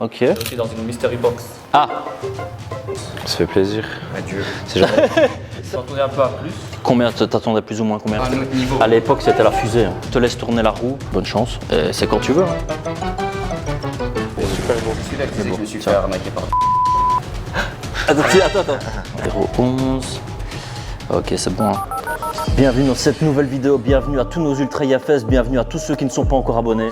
Ok. Aussi dans une mystery box. Ah, ça fait plaisir. Adieu. C'est genre... T'en tournais un peu à plus. Combien t'attendais plus ou moins combien? À notre niveau. À l'époque, c'était la fusée. Hein. Je te laisse tourner la roue. Bonne chance. C'est quand tu veux. Hein. Super beau. Celui-là, tu sais que je me suis fait arnaquer par. Attends. 011. Ok, c'est bon. Hein. Bienvenue dans cette nouvelle vidéo. Bienvenue à tous nos Ultra IFS. Bienvenue à tous ceux qui ne sont pas encore abonnés.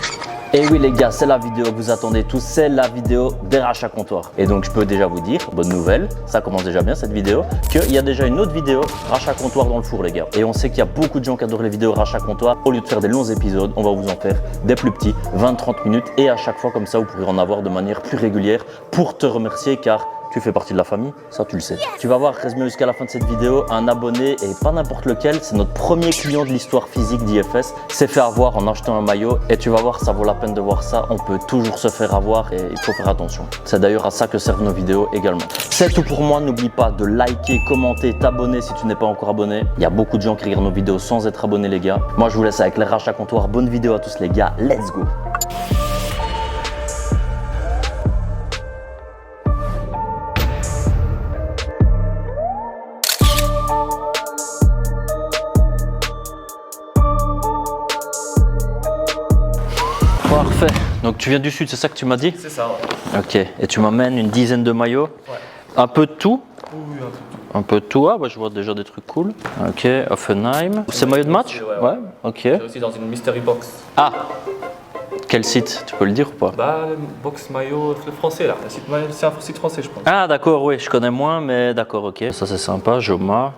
Et oui les gars, c'est la vidéo que vous attendez tous, c'est la vidéo des rachats comptoirs. Et donc je peux déjà vous dire, bonne nouvelle, ça commence déjà bien cette vidéo, qu'il y a déjà une autre vidéo rachat comptoir dans le four les gars. Et on sait qu'il y a beaucoup de gens qui adorent les vidéos rachat comptoir. Au lieu de faire des longs épisodes, on va vous en faire des plus petits, 20-30 minutes. Et à chaque fois comme ça, vous pourrez en avoir de manière plus régulière pour te remercier car tu fais partie de la famille, ça tu le sais. Tu vas voir, reste bien jusqu'à la fin de cette vidéo, un abonné et pas n'importe lequel, c'est notre premier client de l'histoire physique d'IFS, s'est fait avoir en achetant un maillot et tu vas voir, ça vaut la peine de voir ça, on peut toujours se faire avoir et il faut faire attention. C'est d'ailleurs à ça que servent nos vidéos également. C'est tout pour moi, n'oublie pas de liker, commenter, t'abonner si tu n'es pas encore abonné. Il y a beaucoup de gens qui regardent nos vidéos sans être abonnés les gars. Moi je vous laisse avec les rachats comptoirs, bonne vidéo à tous les gars, let's go. Parfait. Donc tu viens du sud, c'est ça que tu m'as dit? C'est ça, ouais. Ok. Et tu m'amènes une dizaine de maillots? Ouais. Un peu de tout? Oui, un peu tout. Un peu de tout. Ah, bah, je vois déjà des trucs cool. Ok. Offenheim. C'est maillot de match? Ouais. Ok. C'est aussi dans une mystery box. Ah. Quel site? Tu peux le dire ou pas? Bah, le box maillot, le français là. C'est un site français, je pense. Ah, d'accord, oui. Je connais moins, mais d'accord, ok. Ça, c'est sympa. Joma.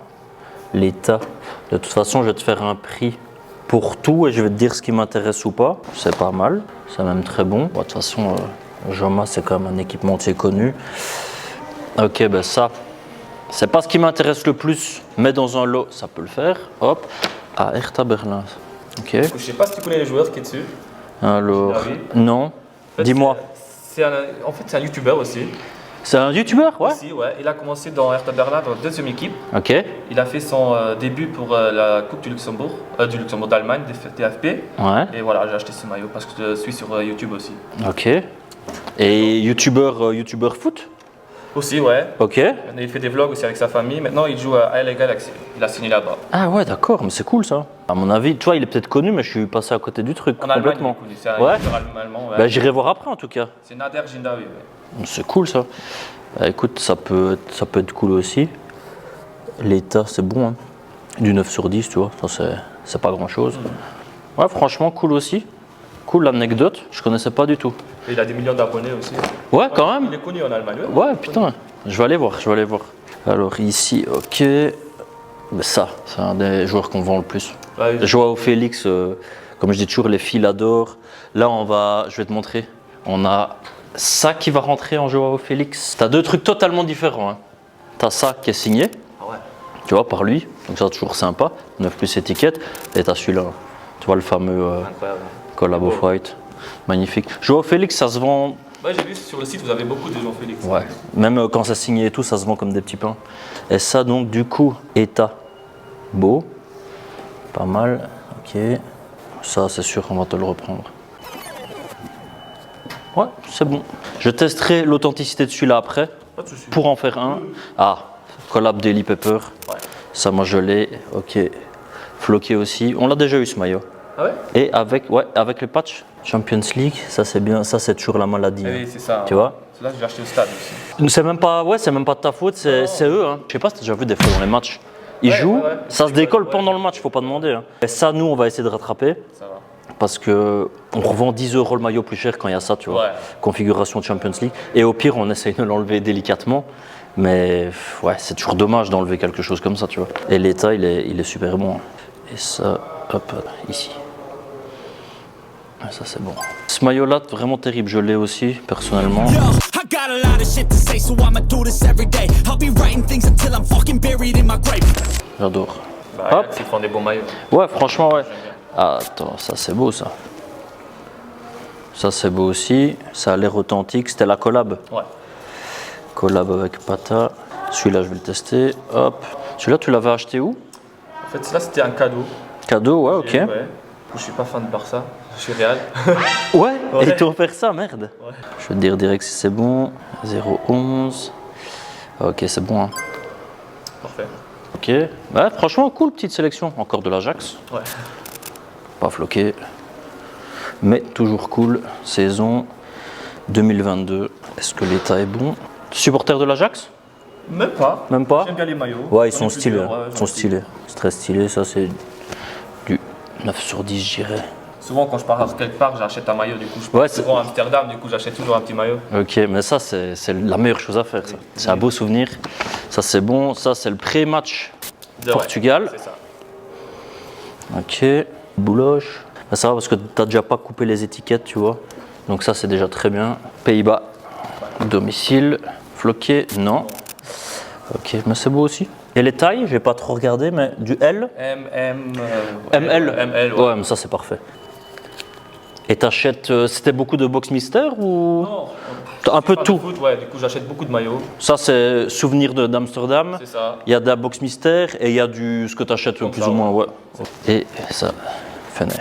L'état. De toute façon, je vais te faire un prix pour tout et je vais te dire ce qui m'intéresse ou pas. C'est pas mal. C'est même très bon. Bon, de toute façon, Joma, c'est quand même un équipementier connu. Ok, ben ça, c'est pas ce qui m'intéresse le plus, mais dans un lot, ça peut le faire. Hop. Ah, Hertha Berlin. Ok. Je sais pas si tu connais les joueurs qui est dessus. Alors, Ah oui. non. En fait, Dis-moi. En fait, c'est un youtubeur aussi. C'est un youtubeur, ouais? Aussi, ouais. Il a commencé dans Hertha Berlin, dans la deuxième équipe. Ok. Il a fait son début pour la Coupe du Luxembourg d'Allemagne, DFB. Ouais. Et voilà, j'ai acheté ce maillot parce que je suis sur YouTube aussi. Ok. Et youtubeur foot? Aussi, ouais. Ok. Il fait des vlogs aussi avec sa famille. Maintenant, il joue à LA Galaxy. Il a signé là-bas. Ah ouais, d'accord, mais c'est cool ça. À mon avis, tu vois, il est peut-être connu, mais je suis passé à côté du truc En Allemagne, complètement. il est connu. C'est un Ouais. youtubeur allemand. Ouais. Bah, j'irai voir après en tout cas. C'est Nader Jindawi. Ouais. C'est cool ça. Bah, écoute, ça peut être cool aussi. L'état, c'est bon. Hein. Du 9 sur 10, tu vois, ça c'est pas grand chose. Ouais, franchement, cool aussi. Cool l'anecdote, je connaissais pas du tout. Et il a des millions d'abonnés aussi. Ouais, quand même. Il est connu en Allemagne. Ouais, putain, je vais aller voir. Alors ici, ok. Mais ça, c'est un des joueurs qu'on vend le plus. Ouais, Joao Félix, comme je dis toujours, les filles l'adorent. Là, je vais te montrer. On a ça qui va rentrer en Joao Félix. T'as deux trucs totalement différents. Hein. T'as ça qui est signé, Ah ouais. tu vois, par lui. Donc ça, toujours sympa. 9 plus étiquette. Et t'as celui-là. Tu vois le fameux Incroyable. collab off-white. Magnifique. Joao Félix, ça se vend. Ouais, j'ai vu sur le site, vous avez beaucoup de Jean Félix. Ouais. Même quand c'est signé et tout, ça se vend comme des petits pains. Et ça, donc, du coup, état beau. Pas mal. Ok. Ça, c'est sûr qu'on va te le reprendre. Ouais, c'est bon. Je testerai l'authenticité de celui-là après. Pas de soucis. Pour en faire un. Ah, collab Daily Pepper. Ouais. Ça, moi, je l'ai. Ok. Floqué aussi. On l'a déjà eu, ce maillot. Ah ouais? Et avec le patch Champions League, ça, c'est bien. Ça, c'est toujours la maladie. Oui, c'est ça. Tu vois? C'est là que j'ai acheté au stade aussi. C'est même pas de ta faute, c'est eux. Hein. Je sais pas si tu as déjà vu des fois dans les matchs. Ils Ouais, jouent, ouais. ça se décolle Ouais. pendant le match, faut pas demander. Hein. Et ça, nous, on va essayer de rattraper Ça va. parce que on revend 10 € le maillot plus cher quand il y a ça, tu vois. Ouais. Configuration de Champions League. Et au pire, on essaye de l'enlever délicatement. Mais ouais, c'est toujours dommage d'enlever quelque chose comme ça, tu vois. Et l'état, il est super bon. Et ça, hop, ici. Ça, c'est bon. Ce maillot-là, vraiment terrible. Je l'ai aussi, personnellement. Yo, I got a lot of shit to say, so I'ma do this every day. I'll be writing things until I'm fucking buried in my grave. J'adore. Bah, Hop. ils font des bons maillots. Ouais, franchement, ouais. Ah, attends, ça c'est beau ça. Ça c'est beau aussi. Ça a l'air authentique. C'était la collab. Ouais. Collab avec Pata. Celui-là, je vais le tester. Hop. Celui-là, tu l'avais acheté où? En fait, là, c'était un cadeau. Cadeau, ouais, ok. Et ouais. Je suis pas fan de Barça. Je suis Real. Ouais, Ouais. Et ils t'ont offert ça, merde. Ouais. Je vais te dire direct si c'est bon. 0,11. Ok, c'est bon. Hein. Parfait. Ok. Ouais, franchement, cool, petite sélection. Encore de l'Ajax. Ouais. Pas floqué. Mais toujours cool. Saison 2022. Est-ce que l'état est bon? Supporter de l'Ajax? Même pas. Même pas? J'aime bien les maillots. Ouais, ils J'en ai sont stylés. plusieurs, ouais, Ils j'en sont ai stylés. C'est très stylé. Ça, c'est du 9 sur 10, je dirais. Souvent, quand je pars quelque part, j'achète un maillot. Du coup, je Ouais, pars c'est- souvent à Amsterdam. Du coup, j'achète toujours un petit maillot. Ok, mais ça, c'est la meilleure chose à faire. Ça. C'est un beau souvenir. Ça, c'est bon. Ça, c'est le pré-match Ouais, Portugal. c'est ça. Ok. Bouloche. Bah, ça va parce que tu n'as déjà pas coupé les étiquettes, tu vois. Donc ça, c'est déjà très bien. Pays-Bas. Domicile. Floqué. Non. Ok, mais c'est beau aussi. Et les tailles, je vais pas trop regarder, mais du L. ML. ML, Ouais, mais ça, c'est parfait. Et t'achètes, c'était beaucoup de box mystère ou Non. un peu de Pas tout? foot, ouais, du coup, j'achète beaucoup de maillots. Ça, c'est souvenir d'Amsterdam. C'est ça. Il y a de la box mystère et il y a du ce que tu achètes Comme plus ça, ou moins, ouais. ouais. Et ça, Fener.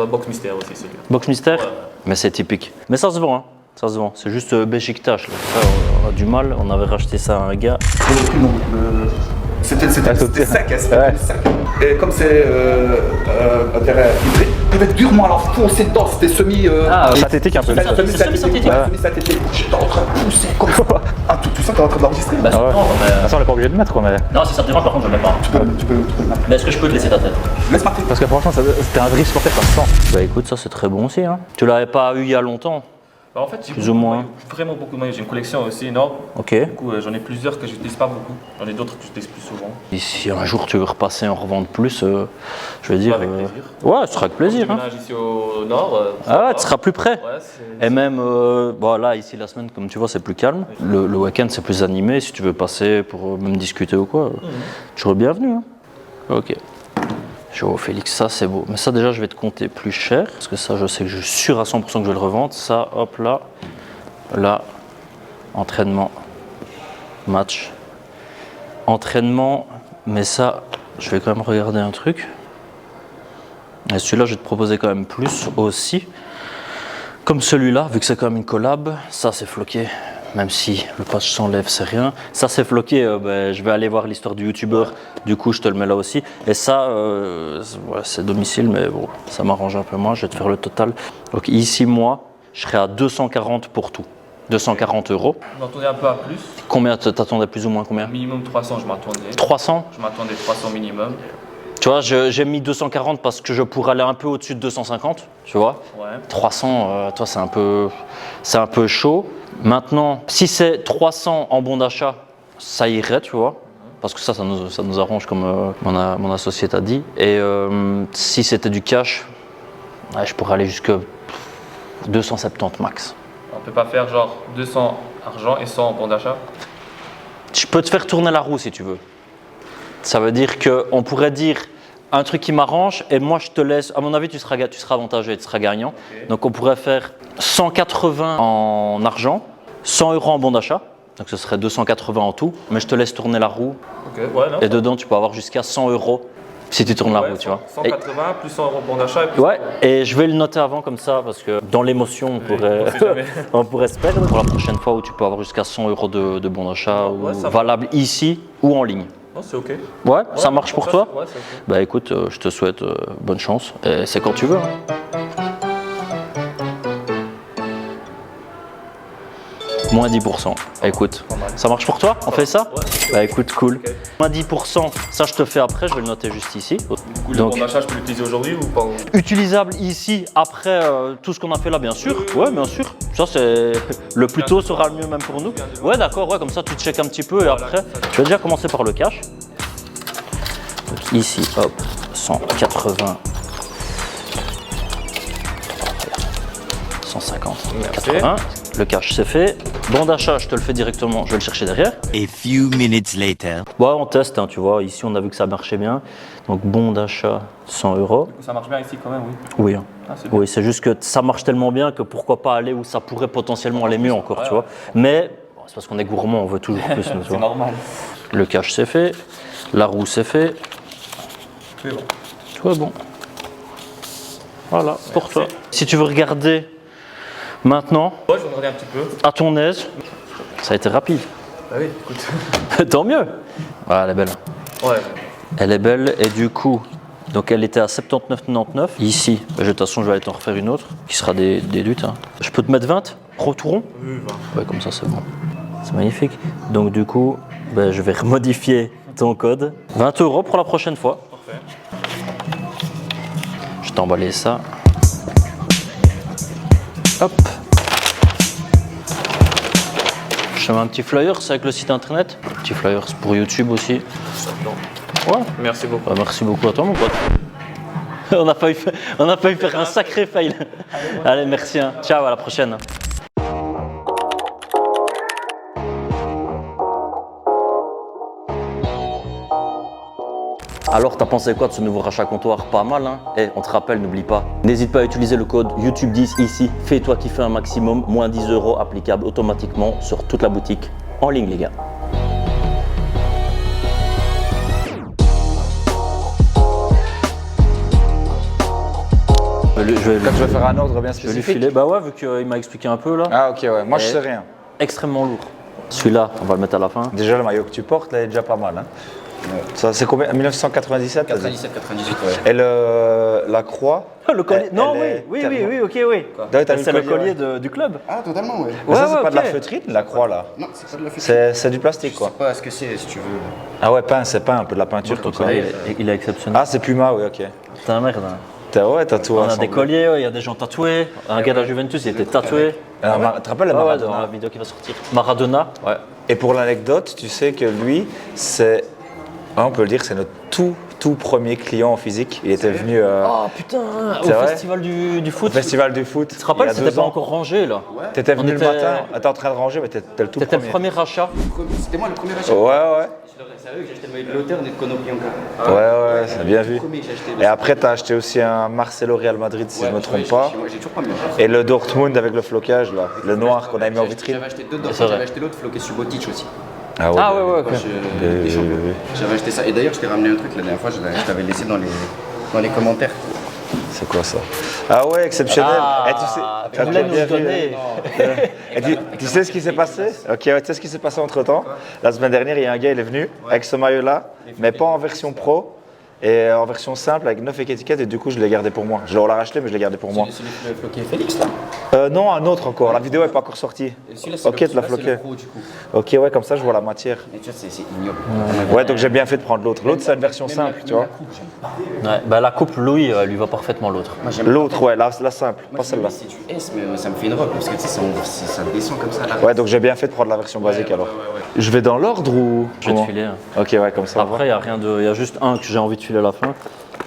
Box mystère aussi, celui-là. Box mystère, Ouais. mais c'est typique. Mais ça se vend, hein. Ça se vend. C'est juste Beşiktaş. Là. Ça, on a du mal. On avait racheté ça à un gars. Non, c'était sec, c'était sec. Et comme c'est il devait être durement à la foncé dedans, c'était semi. Synthétique un peu. Semi-synthétique. Ouais. Semi-synthétique. J'étais en train de pousser comme ça. Ah, tout ça, t'es en train d'enregistrer. Bah, Ah ouais. non, mais- Ça, on n'est pas obligé de mettre quoi, mais. non, si ça te dérange, par contre, je le mets pas. Tu peux le mettre. Mais est-ce que je peux te laisser ta tête? Laisse partir. Parce que franchement, c'était un drift sportif, ça se sent. Bah écoute, ça c'est très bon aussi. Hein. Tu l'avais pas eu il y a longtemps? Bah, en fait, j'ai Plus beaucoup ou de moins. maillots, vraiment beaucoup de maillots. J'ai une collection aussi énorme. Ok. Du coup, j'en ai plusieurs que j'utilise pas beaucoup. J'en ai d'autres que j'utilise plus souvent. Et si un jour tu veux repasser en revendre plus, je veux dire. Avec plaisir. Ouais, ce sera avec plaisir. Je Hein. déménage ici au nord. Ah ouais, tu seras plus près. Ouais, c'est. Et même, bon, là, ici, la semaine, comme tu vois, c'est plus calme. Le week-end, c'est plus animé. Si tu veux passer pour même discuter ou quoi, tu es bienvenu. Hein. Ok. Jo, Félix, ça, c'est beau. Mais ça, déjà, je vais te compter plus cher. Parce que ça, je sais que je suis sûr à 100% que je vais le revendre. Ça, hop, là. Là, entraînement, match. Entraînement, mais ça, je vais quand même regarder un truc. Et celui-là, je vais te proposer quand même plus aussi. Comme celui-là, vu que c'est quand même une collab, ça c'est floqué, même si le patch s'enlève, c'est rien. Ça c'est floqué, je vais aller voir l'histoire du youtubeur, du coup je te le mets là aussi. Et ça, c'est domicile, mais bon, ça m'arrange un peu moins, je vais te faire le total. Donc ici, moi, je serai à 240 pour tout. 240 €. Je m'attendais un peu à plus. Combien t'attendais plus ou moins combien? Minimum 300, je m'attendais. 300? Je m'attendais 300 minimum. Tu vois, j'ai mis 240 parce que je pourrais aller un peu au-dessus de 250, tu vois. Ouais. 300, toi, c'est un peu chaud. Maintenant, si c'est 300 en bon d'achat, ça irait, tu vois. Parce que ça nous arrange, comme mon associé t'a dit. Et si c'était du cash, ouais, je pourrais aller jusqu'à 270 max. On peut pas faire genre 200 argent et 100 en bon d'achat. Je peux te faire tourner la roue si tu veux. Ça veut dire qu'on pourrait dire un truc qui m'arrange et moi je te laisse, à mon avis tu seras avantagé et tu seras gagnant. Ok. Donc on pourrait faire 180 en argent, 100 € en bon d'achat, donc ce serait 280 en tout, mais je te laisse tourner la roue Ok, ouais, non. et dedans tu peux avoir jusqu'à 100 € si tu tournes la Ouais, roue, tu vois. 180 plus 100 € bon d'achat. Et plus Ouais, et je vais le noter avant comme ça parce que dans l'émotion on sait jamais. on pourrait se perdre. Pour la prochaine fois où tu peux avoir jusqu'à 100 € de bon d'achat Ouais, ou ça va. valable ici ou en ligne. Non, c'est ok. Ouais, ça marche pour toi? Ouais, c'est ok. Bah écoute, je te souhaite bonne chance et c'est quand tu veux. Hein. Moins 10%. Écoute, Pas mal. ça marche pour toi? On fait ça? Ouais. Bah écoute, cool. Ok. Moins 10%, ça je te fais après, je vais le noter juste ici. Du coup, le Donc, bon d'achat, je peux l'utiliser aujourd'hui ou pas? utilisable ici après tout ce qu'on a fait là, bien sûr. Ouais, bien sûr. Ça c'est le plus tôt sera le mieux même pour nous. Ouais, d'accord, ouais, comme ça tu checkes un petit peu et après. Je vais déjà commencer par le cash. Donc ici, hop, 180. 150, Merci. 80. Le cash c'est fait. Bon d'achat, je te le fais directement, je vais le chercher derrière. A few minutes later. Ouais, on teste, hein, tu vois. Ici, on a vu que ça marchait bien. Donc, bon d'achat, 100 €. Du coup, ça marche bien ici quand même, oui. Oui, hein. Ah, c'est bien. Oui, c'est juste que ça marche tellement bien que pourquoi pas aller où ça pourrait potentiellement aller mieux encore, Ouais, tu vois. ouais. Mais bon, c'est parce qu'on est gourmand, on veut toujours plus, nous, tu C'est vois. normal. Le cash c'est fait, la roue c'est fait, C'est bon. tout est bon. Voilà, pour toi. Si tu veux regarder Maintenant, Moi, je vais regarder un petit peu. à ton aise, ça a été rapide. Ah oui, écoute. Tant mieux. Voilà, elle est belle. Ouais. Elle est belle et du coup, donc elle était à 79,99. Ici, de toute façon, je vais aller t'en refaire une autre qui sera déduite. Hein. Je peux te mettre 20 Pro tout rond? Oui, Ouais, comme ça, c'est bon. C'est magnifique. Donc du coup, ben, je vais remodifier ton code. 20 € pour la prochaine fois. Parfait. Je t'ai emballé ça. Hop. Je te mets un petit flyer, c'est avec le site internet. Un petit flyer pour YouTube aussi. Ouais. Merci beaucoup. Bah, merci beaucoup à toi, mon pote. On a failli faire un sacré fail. Allez, merci. Hein. Ciao, à la prochaine. Alors, t'as pensé quoi de ce nouveau rachat comptoir? Pas mal, hein? Eh, on te rappelle, n'oublie pas. N'hésite pas à utiliser le code YouTube10 ici. Fais-toi kiffer un maximum, moins 10 € applicable automatiquement sur toute la boutique en ligne, les gars. Je vais Quand tu vas faire un ordre bien je vais lui spécifique. filer. Bah ouais, vu qu'il m'a expliqué un peu là. Ah ok, ouais. Moi je Et- sais rien. Extrêmement lourd. Celui-là, on va le mettre à la fin. Déjà le maillot que tu portes, là, il est déjà pas mal. Hein. Ça, c'est combien? 1997 t'as dit 97, 98, ouais. Et la croix Le collier. elle- Non, elle oui, est oui, tellement- oui, ok, oui. Ouais, t'as vu C'est le collier ouais. du club. Ah, totalement, ouais. Mais ça, Ouais, c'est ouais, pas de la ok. feutrine, la croix là. Non, c'est pas de la fête. C'est du plastique quoi. Je sais pas ce que c'est, si tu veux. Ah ouais, peint, c'est peint, un peu de la peinture comme ça. Il est exceptionnel. Ah, c'est Puma, oui, ok. C'est un merde. Hein. Ouais, t'as tout On a rassemblé. des colliers, il y a des gens tatoués. Un gars de la Juventus, il était tatoué. Alors, tu te rappelles la Ouais, ouais, Maradona dans la vidéo qui va sortir. Maradona, ouais. Et pour l'anecdote, tu sais que lui, c'est, on peut le dire, c'est notre tout premier client en physique. Il était venu Oh putain, au C'est vrai festival du au foot. festival du foot. Tu te rappelles, il y a c'était 2 pas ans. encore rangé là. T'étais On venu le était- matin, t'es en train de ranger, mais t'étais le tout C'était le premier. premier rachat. C'était moi le premier achat. Ouais, C'est sérieux que j'ai acheté le maillot de l'auteur, on est de Konoplyanka. ouais, c'est bien vu. Premier que j'ai acheté. Et après, t'as acheté aussi un Marcelo Real Madrid, si je me trompe pas. J'ai toujours pas mis. Et le Dortmund avec le flocage, là, le noir qu'on a mis en vitrine. J'avais acheté deux C'est Dortmund, vrai. j'avais acheté l'autre floqué sur Botic aussi. Ah ouais, Ah ouais, ouais, ok. Moi, des champions. J'avais acheté ça. Et d'ailleurs, je t'ai ramené un truc la dernière fois, je t'avais laissé dans les commentaires. C'est quoi ça? Ah ouais, exceptionnel. Ah, Et tu sais, tu voulais t'as bien nous vu. donner. Et tu sais ce qui s'est passé? Ok, ouais, tu sais ce qui s'est passé entre temps? La semaine dernière, il y a un gars, il est venu avec ce maillot-là, mais pas en version pro, et en version simple avec 9 étiquettes, et du coup, je l'ai gardé pour moi. Je l'ai racheté, mais je l'ai gardé pour moi. C'est le floqué Félix là. Non, un autre encore. La vidéo n'est pas encore sortie. Et celui-là, c'est Ok, le, tu l'as celui-là, c'est floqué. le pro du coup. Ok, ouais, comme ça, je vois la matière. Et tu vois, c'est ignoble. Ouais, donc j'ai bien fait de prendre l'autre. L'autre, c'est une version Même simple, la- tu même vois. la coupe, j'aime pas. Ouais, bah la coupe Louis lui va parfaitement l'autre. Moi, j'aime L'autre, ouais, la simple, Moi, pas celle-là. c'est du S, mais ça me fait une robe parce que tu sais, ça descend comme ça là. Ouais, donc j'ai bien fait de prendre la version basique alors. Je vais dans l'ordre ou Je vais te comment filer. Hein. Ok, ouais, comme ça. on Après, il y a rien de, il y a juste un que j'ai envie de filer à la fin.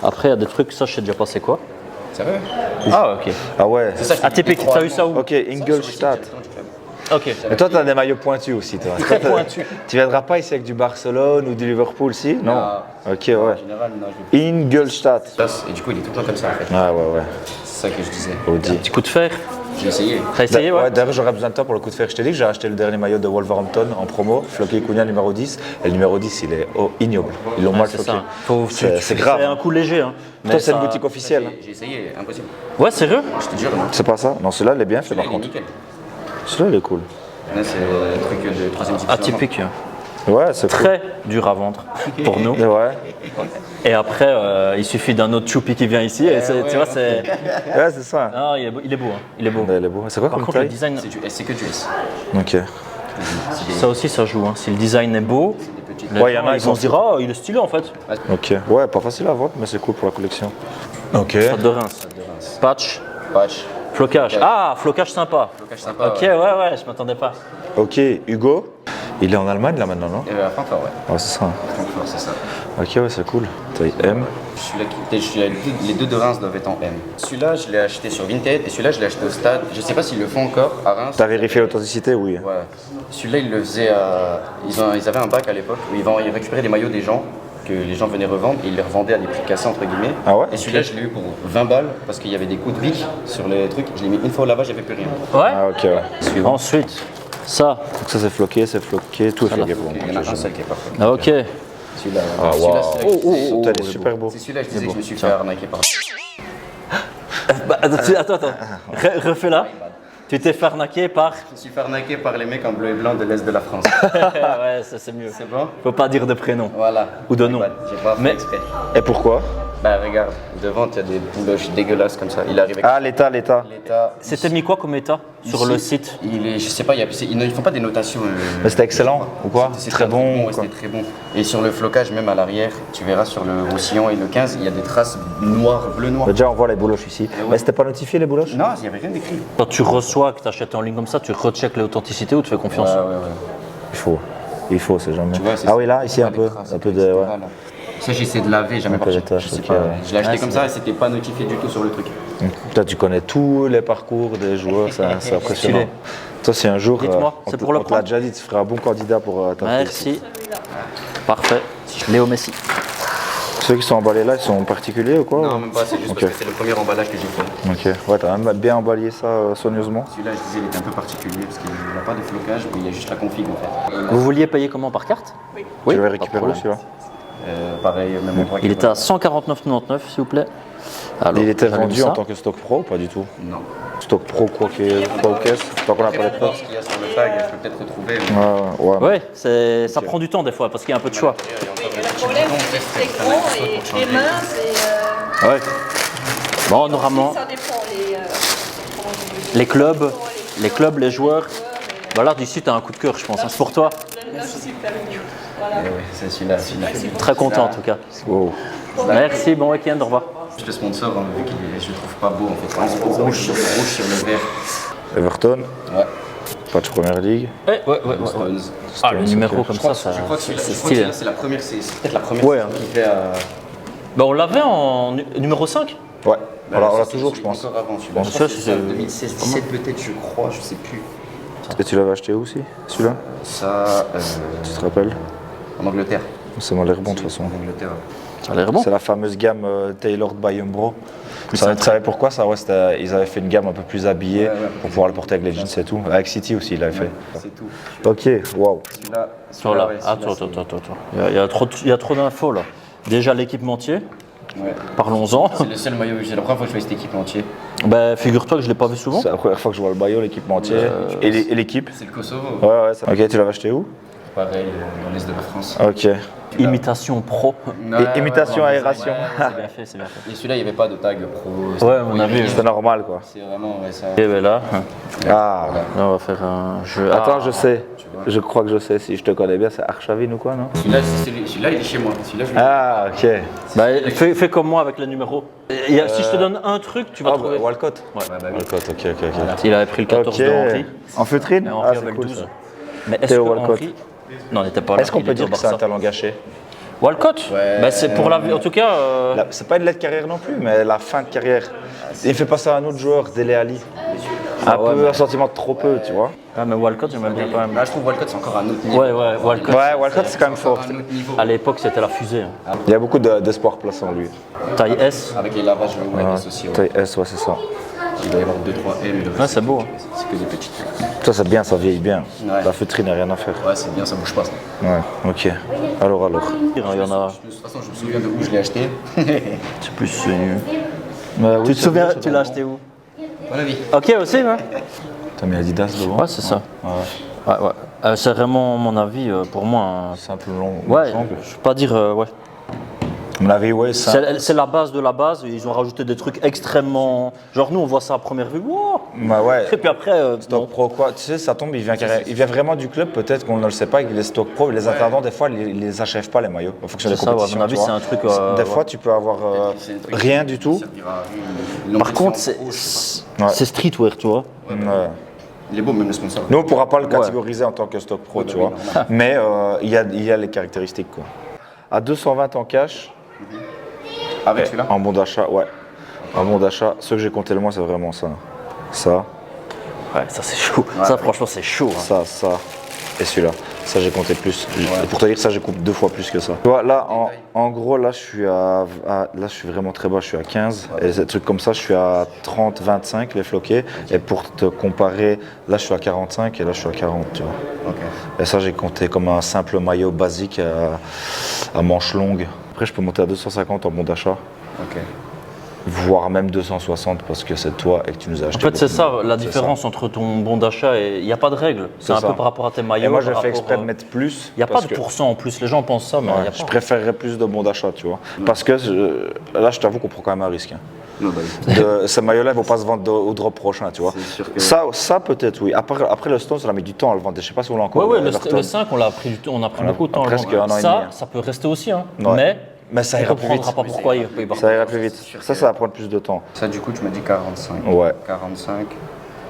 Après, il y a des trucs, ça je sais déjà pas c'est quoi. Sérieux? Ah ok. va. Ah ouais. C'est ça, je te dis, Atypique, les trois t'as eu ça où? Ok, Ingolstadt. Ok. Et toi, t'as des maillots pointus aussi, toi. Très Toi, t'as- pointu. Tu viendras pas ici avec du Barcelone ou du Liverpool, si? Non. Ah. Ok, ouais. En général, non, je vais Ingolstadt. Et du coup, il est tout le temps comme ça en fait. Ah ouais, ouais. C'est ça que je disais. Audi. Petit coup de fer. J'ai essayé. T'as essayé, ouais? D'ailleurs, j'aurais besoin de toi pour le coup de fer. Je t'ai dit que j'ai acheté le dernier maillot de Wolverhampton en promo, floqué Cunha numéro 10. Et le numéro 10, il est ignoble. Ils l'ont Ouais, mal c'est floqué. ça. Faut- C'est grave. C'est un coup léger. Hein. Toi, Mais c'est une ça- boutique officielle. hein. J'ai essayé, impossible. Ouais, sérieux? Je te jure, non. C'est pas ça? Non, celui-là, il est bien fait Celui-là, par il est contre. nickel. Celui-là, il est cool. Là, c'est le truc de troisième division. Atypique. Ouais, c'est cool. Très dur à vendre pour nous. Ouais. Et après, il suffit d'un autre choupi qui vient ici. Et tu vois, c'est. Ouais, c'est ça. Non, il est beau. Hein. Il est beau. Ouais, il est beau. C'est quoi Par comme contre, le taille? design, C'est que du S. Ok. ça aussi, ça joue. Hein. Si le design est beau, Des petites. les Ouais, il y en gens, a, ils ils vont sont se dire, ah, il est stylé en fait. Ok. Ouais, pas facile à vendre, mais c'est cool pour la collection. Ok. Stade de Reims. Patch, Patch. flocage. Ah, flocage sympa. Flocage sympa. Ok, ouais, je m'attendais pas. Ok, Hugo. Il est en Allemagne là maintenant, non? À Francfort, ouais. Ouais, c'est ça. Francfort, c'est ça. Ok, ouais, c'est cool. Taille M. Les deux de Reims doivent être en M. Celui-là, je l'ai acheté sur Vinted et celui-là, je l'ai acheté au stade. Je sais pas s'ils le font encore à Reims. T'as vérifié l'authenticité? Oui. Ouais. Celui-là, ils le faisaient à... Ils avaient un bac à l'époque où ils récupéraient des maillots des gens que les gens venaient revendre et ils les revendaient à des prix cassés entre guillemets. Ah ouais? Et celui-là, je l'ai eu pour 20 balles parce qu'il y avait des coups de bic sur les trucs. Je l'ai mis une fois au lavage, il n'y avait plus rien. Ouais. Ah, ok, ouais. Ensuite, ça. Donc ça, c'est floqué, tout est floqué pour moi. Il y en a un seul qui est parfait. Ah, ok. Celui-là, Ah, celui-là, waouh. c'est là que je disais- Putain, il est super beau. c'est celui-là que je disais que je me suis fait arnaquer par. Bah, attends. Refais-la. Tu t'es fait arnaquer par. Je me suis fait arnaquer par les mecs en bleu et blanc de l'Est de la France. Ouais, ça c'est mieux. C'est bon? Faut pas dire de prénom. Voilà. Ou de nom. J'ai pas fait Mais- exprès. Et pourquoi? Bah regarde, devant il y a des bouloches dégueulasses comme ça. Il arrive avec Ah, l'État. l'État. C'était mis quoi comme état sur le Ici, site? Il est, je sais pas, ils font pas des notations. Mais c'était excellent, ou quoi? C'est Très bon, ouais, quoi. c'était très bon. Et sur le flocage, même à l'arrière, tu verras sur le Roussillon et le 15, il y a des traces noires, bleu-noir. Bah, déjà, on voit les bouloches ici. ouais. Mais c'était pas notifié, les bouloches? Non, il n'y avait rien d'écrit. Quand tu reçois, que tu achètes en ligne comme ça, tu recheckes l'authenticité ou tu fais confiance? Il faut, c'est jamais. Tu vois, c'est Ah oui, là, ici, un les peu. traces, Un peu de. etc., Ouais. là. Ça, j'essaie de laver, jamais Un peu marché. les taches, Je sais ok, pas. ouais. Je l'ai acheté Ah, comme c'est ça et c'était pas notifié du tout sur le truc. Toi, tu connais tous les parcours des joueurs, c'est impressionnant. Stylé. Toi, si un jour. Dites-moi, on c'est te- pour le on te l'a prendre déjà dit, tu ferais un bon candidat pour ta Merci. Parfait. Léo Messi. Ceux qui sont emballés là, ils sont particuliers ou quoi? Non, même pas, c'est juste Ok. parce que c'est le premier emballage que j'ai fait. Ok, ouais, t'as même bien emballé ça soigneusement. Celui-là, je disais, il était un peu particulier parce qu'il n'a pas de flocage, mais il y a juste la config en fait. Vous vouliez payer comment, par carte? Oui. Tu l'avais pas de récupéré problème. celui-là? Pareil, même endroit. Il était à 149,99 s'il vous plaît. Alors, Il était j'allume vendu ça. en tant que stock pro ou pas du tout? Non. Stock pro quoi aux caisses? Tant qu'on n'a pas les preuves. Ce qu'il y a sur le tag, je peux peut-être retrouver. Mais... Ouais. Ouais, ça prend du temps des fois parce qu'il y a un peu de choix. Le problème, c'est que c'est gros et très mince et Ouais. Bon, normalement, ça dépend. Comment je dis, les clubs, les joueurs. Bah là, d'ici, tu as un coup de cœur, je pense. hein. C'est pour toi. là, c'est super mignon. Voilà. Ouais, c'est celui-là. Très content en tout cas. Wow. Merci, bon week-end, au revoir. Je le sponsor, hein, vu qu'il est, je le trouve pas beau en fait. Par exemple, rouge sur le vert. Everton, Ouais. match première ligue. Ouais. Stones. Ah, le numéro comme Je crois, ça, je crois que c'est celui-là, stylé. c'est la première, c'est peut-être la première Ouais, saison qu'il fait à. Bah, on l'avait en numéro 5. Ouais, on l'a ça, toujours, c'est je pense. Encore avant celui-là. Bon, Je ça, crois que c'est c'est- 2016-17 peut-être, je crois, je sais plus. Et tu l'avais acheté où aussi, celui-là? Ça, Tu te rappelles? en Angleterre. Ça m'a l'air bon de toute façon. En Angleterre. Ça a l'air bon. C'est la fameuse gamme tailored by Umbro. Tu c'est un savais pourquoi ça? Ouais, ils avaient fait une gamme un peu plus habillée Ouais, pour pouvoir le porter avec les jeans et tout. Avec City aussi, il l'avait fait. C'est tout. Ok, waouh. Celui-là, Voilà. ouais, Attends, celui-là, attends. Il y a trop d'infos là. Déjà l'équipementier, c'est- ouais. parlons-en. C'est le seul maillot que j'ai. La première fois que je fais cette équipe entière. Bah, figure-toi que je l'ai pas vu souvent. C'est la première fois que je vois le maillot, l'équipementier et l'équipe. C'est le Kosovo. Ouais. Ok, tu l'avais acheté où? Pareil, dans l'Est de la France. Ok. Imitation pro. Ouais, Imitation ouais, aération. C'est bien fait, c'est bien fait. Et celui-là, il n'y avait pas de tag pro. Ouais, on a vu. C'est normal quoi. C'est vraiment, ouais, ça. Et ben là, Ah. là, on va faire un jeu. Attends, Ah. je sais. vois. Je crois que je sais. Si je te connais bien, c'est Arshavin ou quoi, non? Celui-là, celui-là, il est chez moi. Celui-là, je Ah, ok. Bah, fais comme moi avec le numéro. Si je te donne un truc, tu vas trouver. Walcott. Ouais, bah oui. Walcott, ok. Il avait pris le 14 de Henry. En feutrine? Et Ah, Henry c'est avait le cool 12. ça. Mais est-ce Théo que Walcott. Henry... Non, il n'était pas là. Est-ce qu'on il peut était dire au que c'est un Barça. talent gâché? Walcott Ouais. Bah, c'est pour la vie. En tout cas, C'est pas une lettre carrière non plus, mais la fin de carrière. Il fait passer à un autre joueur, Dele Ali. Un peu un sentiment de trop peu, tu vois. ah, mais Walcott, j'aime bien quand même. Là, je trouve Walcott, c'est encore un autre niveau. Ouais, Walcott. Ouais, Walcott, c'est quand même fort. Un autre niveau. À l'époque, c'était la fusée. hein. Il y a beaucoup d'espoir placé en lui. Taille S. Avec les lavages web associés. Ouais. Taille S, ouais, c'est ça. Il doit y avoir 2-3 M. le reste, Ouais, c'est beau. hein. C'est que des petites. Ça, c'est bien, ça vieillit bien. Ouais. La feutrine, n'a rien à faire. Ouais, c'est bien, ça bouge pas. Ça. Ouais, ok. Alors. Il y en a. De toute façon, je me souviens de où je l'ai acheté. C'est plus. Oui, Tu te souviens, tu l'as acheté où Voilà, vie. Ok, aussi, ouais. T'as mis Adidas devant? Ouais, c'est ça. Ouais. C'est vraiment mon avis, pour moi. C'est un peu long. Ouais, ensemble. je peux pas dire. Ouais. À mon avis, ouais, ça. C'est la base de la base. Ils ont rajouté des trucs extrêmement. Genre, nous, on voit ça à première vue. Wow. Bah ouais. Et puis après. Stock non. Pro quoi, tu sais ça tombe, il vient vraiment du club, peut-être qu'on ne le sait pas, les Stock Pro, les intendants des fois ils les achèvent pas les maillots en fonction des C'est ça, ouais, à compétitions. mon avis, tu vois. c'est un truc, des ouais. fois tu peux avoir C'est un truc rien qui du tout. servira à une Par longue contre, séance. c'est streetwear, tu vois. Ouais. Il est beau, même le sponsor. Nous on pourra pas le catégoriser en tant que Stock Pro, tu oui, vois. normal. Mais il y a les caractéristiques quoi. À 220 en cash, Avec celui-là en bon d'achat, ouais. En bon d'achat, ce que j'ai compté le moins c'est vraiment ça. Ça, Ouais, ça c'est chaud. Ça, franchement, c'est chaud. hein. ça et celui-là. Ça j'ai compté plus. Et pour te dire ça j'ai coupé 2 fois plus que ça. Tu vois là en gros là je suis là je suis vraiment très bas, je suis à 15 et des trucs comme ça je suis à 30 25 les floqués et pour te comparer là je suis à 45 et là je suis à 40 tu vois. Ok. Et ça j'ai compté comme un simple maillot basique à manches longues. Après je peux monter à 250 en bon d'achat. Ok. voire même 260 parce que c'est toi et que tu nous as En acheté. fait, c'est ça, beaucoup. la C'est différence entre ton bon d'achat et il n'y a pas de règle. C'est un ça. peu par rapport à tes maillots. Et moi, j'ai par fait rapport, exprès de mettre plus. Il n'y a pas parce de que- pourcent en plus. Les gens pensent ça, mais il Ouais, n'y a je pas. préférerais plus de bons d'achat, tu vois. Parce que là, je t'avoue qu'on prend quand même un risque. Hein. Non, bah oui. Ces maillots-là, ils vont pas se vendre au drop prochain, tu vois. C'est sûr que- Ça peut-être, oui. Après le Stone, ça a mis du temps à le vendre. Je sais pas si on l'a encore. Ouais, Everton. le 5, on a pris beaucoup de temps à le presque vendre. un an et Ça, demi, hein. ça peut rester aussi, hein. Ouais. Mais ça on ira plus comprendra vite. pas pourquoi il peut y avoir. Ça ira plus vite. Ça va prendre plus de temps. Ça, du coup, tu m'as dit 45. Ouais. 45,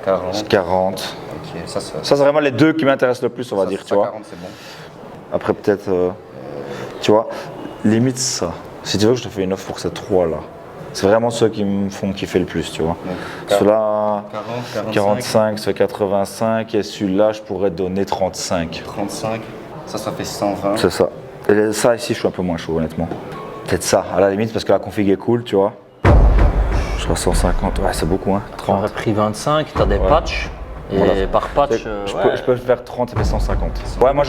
40. 40. Ok, ça, Ça, c'est vraiment les deux qui m'intéressent le plus, on va dire, tu vois. 40, c'est bon. Après, peut-être, tu vois, limite ça. Si tu veux que je te fais une offre pour ces trois-là, c'est vraiment ceux qui me font kiffer le plus, tu vois. Donc, Ceux-là, 40, 45, c'est 85, et celui-là, je pourrais te donner 35. 35. Ça fait 120. C'est ça. Et ça, ici, je suis un peu moins chaud, honnêtement. Peut-être ça, à la limite, parce que la config est cool, tu vois. Je serais 150, ouais, c'est beaucoup, hein. On 30. aurait pris 25, tu as des patchs. Et Voilà. par patch, Je peux faire 30, ça fait 150. Ouais, moi,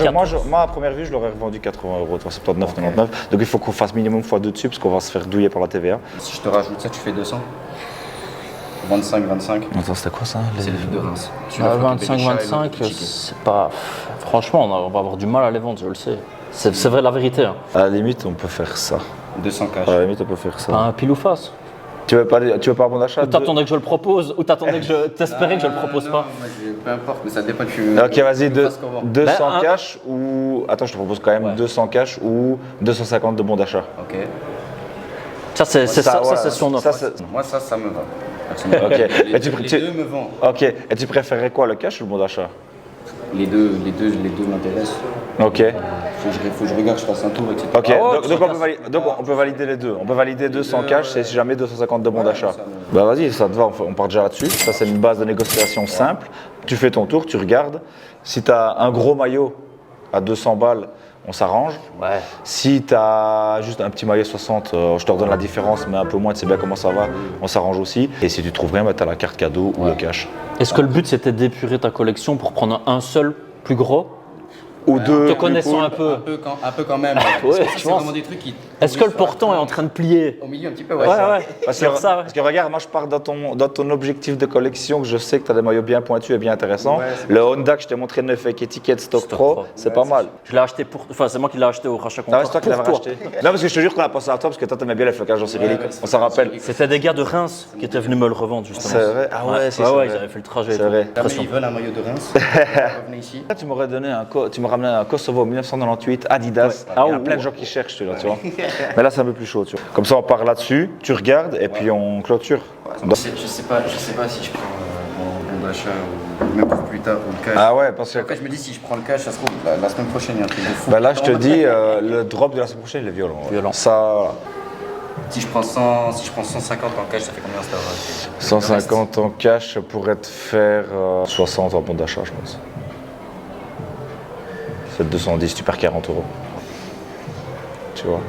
à première vue, je l'aurais revendu 80 €, toi, c'est peut-être 9,99. Donc il faut qu'on fasse minimum x2 dessus, parce qu'on va se faire douiller par la TVA. Si je te rajoute ça, tu fais 200. 25, 25. Attends, c'était quoi ça C'est le de Reims. Tu Ah, l'as fait 25, c'est pas. Franchement, on va avoir du mal à les vendre, je le sais. C'est vrai la vérité. Hein. À la limite, on peut faire ça. 200 cash. À la limite, on peut faire ça. Un pile ou face. Tu veux pas un bon d'achat Ou t'attendais que je le propose, ou t'attendais que je. T'espérais que je le propose pas. Peu importe, mais ça dépend du. Ok, vas-y, 200 Ben, cash ou. Attends, je te propose quand même Ouais. 200 cash ou 250 de bon d'achat. Ok. Ça, c'est voilà. c'est son offre. Ça, c'est- Moi, ça me va. Personnellement. Ok. Les, Mais tu- les tu- deux me vendent. Ok. Et tu préférerais quoi, le cash ou le bon d'achat? Les deux m'intéressent. Ok. Faut que je regarde, je fasse un tour, etc. Ok, Ah ouais, donc, tu donc vas on peut valider les deux. On peut valider 200 cash, c'est si jamais 250 de bon d'achat. Bah vas-y, ça te va, on part déjà là-dessus. Ça, c'est une base de négociation simple. Tu fais ton tour, tu regardes. Si tu as un gros maillot à 200 balles, on s'arrange. Ouais. Si tu as juste un petit maillot 60, je te redonne la différence, mais un peu moins, tu sais bien comment ça va, on s'arrange aussi. Et si tu trouves rien, bah, tu as la carte cadeau ou le cash. Est-ce que le but c'était d'épurer ta collection pour prendre un seul plus gros? Ou deux. Te plus connaissant cool. un peu. Un peu quand même. Ouais, Parce que je c'est pense. vraiment des trucs qui. Est-ce que le portant est en train de plier? Au milieu, un petit peu, Ouais, ouais. ouais. Parce Sur que, ça, ouais. parce que regarde, moi je pars dans ton objectif de collection, que je sais que tu as des maillots bien pointus et bien intéressants. Le Honda que je t'ai montré neuf avec étiquette Stock Pro, c'est pas mal. Je l'ai acheté pour. Enfin, c'est moi qui l'ai acheté au rachat Ah ouais, comptoir. c'est toi qui pour l'avais racheté. Non, parce que je te jure qu'on a pensé à toi, parce que toi t'aimais bien les flocages en cyrillique, on s'en rappelle. C'était des gars de Reims qui étaient venus me le revendre justement. C'est vrai. Ah ouais, c'est vrai. ils avaient fait le trajet. et C'est tout. vrai. Jamais Impression. ils veulent un maillot de Reims. Revenez ici. Là, tu m'aurais donné tu me ramené un Kosovo 1998 Adidas. Ah Il y a ouais. plein de gens qui cherchent celui-là, tu vois. Mais là, c'est un peu plus chaud, tu vois. Comme ça, on part là-dessus, tu regardes et puis on clôture. Je sais pas si je prends mon bon d'achat ou même pour plus tard ou le cash. Ah ouais, parce que Après, je me dis, si je prends le cash, ça se trouve, la semaine prochaine, il y a un truc de fou. bah là, je te dis, le drop de la semaine prochaine, il est violent. ouais. Violent. Ça, Si je prends 150 en cash, ça fait combien ça va 150 en cash, ça pourrait te faire 60 en bon d'achat, je pense. C'est 210, tu perds 40 €. Tu vois.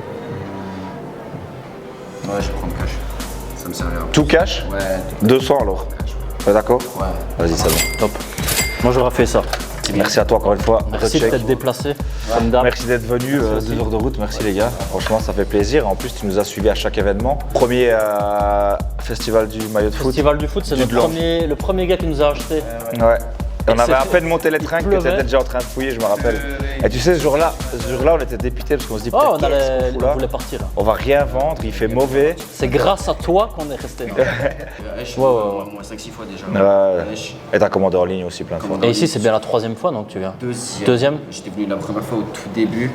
Ouais, je prends le cash. Ça me sert à rien. Tout cash Ouais, 200 alors. T'es d'accord? ouais. Vas-y, c'est bon. Top. Moi j'aurais fait ça. Merci à toi encore une fois. Merci de Recheck. t'être déplacé. Comme d'hab. Merci d'être venu, 2 heures de route, merci les gars. Franchement, ça fait plaisir. En plus, tu nous as suivis à chaque événement. Premier festival du maillot de foot. Festival du foot, c'est Du Blanc. le premier gars qui nous a acheté. Ouais. Et on avait à c'est- peine monté les trains que tu pleuvait. étais déjà en train de fouiller, je me rappelle. Et tu sais, ce jour-là, on était dépités parce qu'on se dit, Oh, putain, on qu'est-ce qu'on fout là voulait partir. On va rien vendre, il fait mauvais. C'est grâce à toi qu'on est resté. Esch, Ouais, ouais, au moins 5-6 fois déjà. Ouais. Esch, Et t'as commandé en ligne aussi plein de fois. Et ici, c'est bien la troisième fois donc tu viens. Deuxième. J'étais venu la première fois au tout début.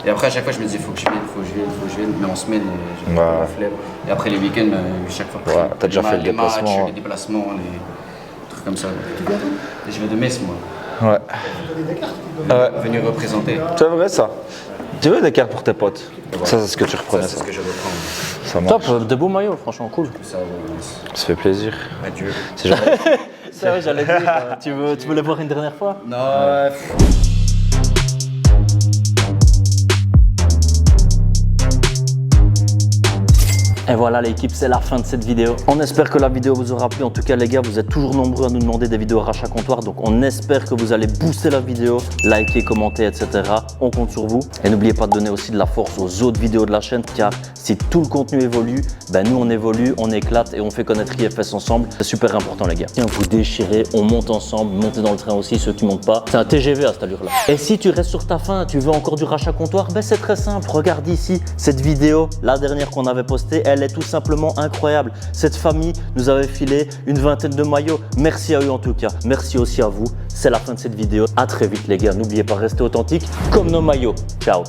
Et après, à chaque fois, je me disais, faut que je vienne. Mais en semaine, j'ai Ouais. la flemme. Et après, les week-ends, chaque fois. Ouais, t'as déjà fait le les matchs, déplacement. les déplacements, les trucs comme ça. Et je vais de Metz, moi. Ouais. Venir représenter. C'est vrai ça. Tu veux des cartes pour tes potes? Ça, c'est ce que tu reprenais, Ça, c'est ça. ce que je reprends. Ça Top, marche. des beaux maillots, franchement, cool. Ça, Ça fait plaisir. adieu. C'est jamais- C'est vrai, j'allais dire, tu veux les voir une dernière fois? Non, Et voilà l'équipe, c'est la fin de cette vidéo. On espère que la vidéo vous aura plu. En tout cas les gars, vous êtes toujours nombreux à nous demander des vidéos rachat comptoir. Donc on espère que vous allez booster la vidéo, liker, commenter, etc. On compte sur vous. Et n'oubliez pas de donner aussi de la force aux autres vidéos de la chaîne, car si tout le contenu évolue, ben nous on évolue, on éclate et on fait connaître IFS ensemble. C'est super important les gars. Tiens, vous déchirez, on monte ensemble, montez dans le train aussi, ceux qui montent pas. C'est un TGV à cette allure là. Et si tu restes sur ta faim, tu veux encore du rachat comptoir, ben c'est très simple. Regarde ici, cette vidéo, la dernière qu'on avait postée, elle est tout simplement incroyable. Cette famille nous avait filé une vingtaine de maillots. Merci à eux en tout cas. Merci aussi à vous. C'est la fin de cette vidéo. À très vite les gars. N'oubliez pas, restez authentiques comme nos maillots. Ciao.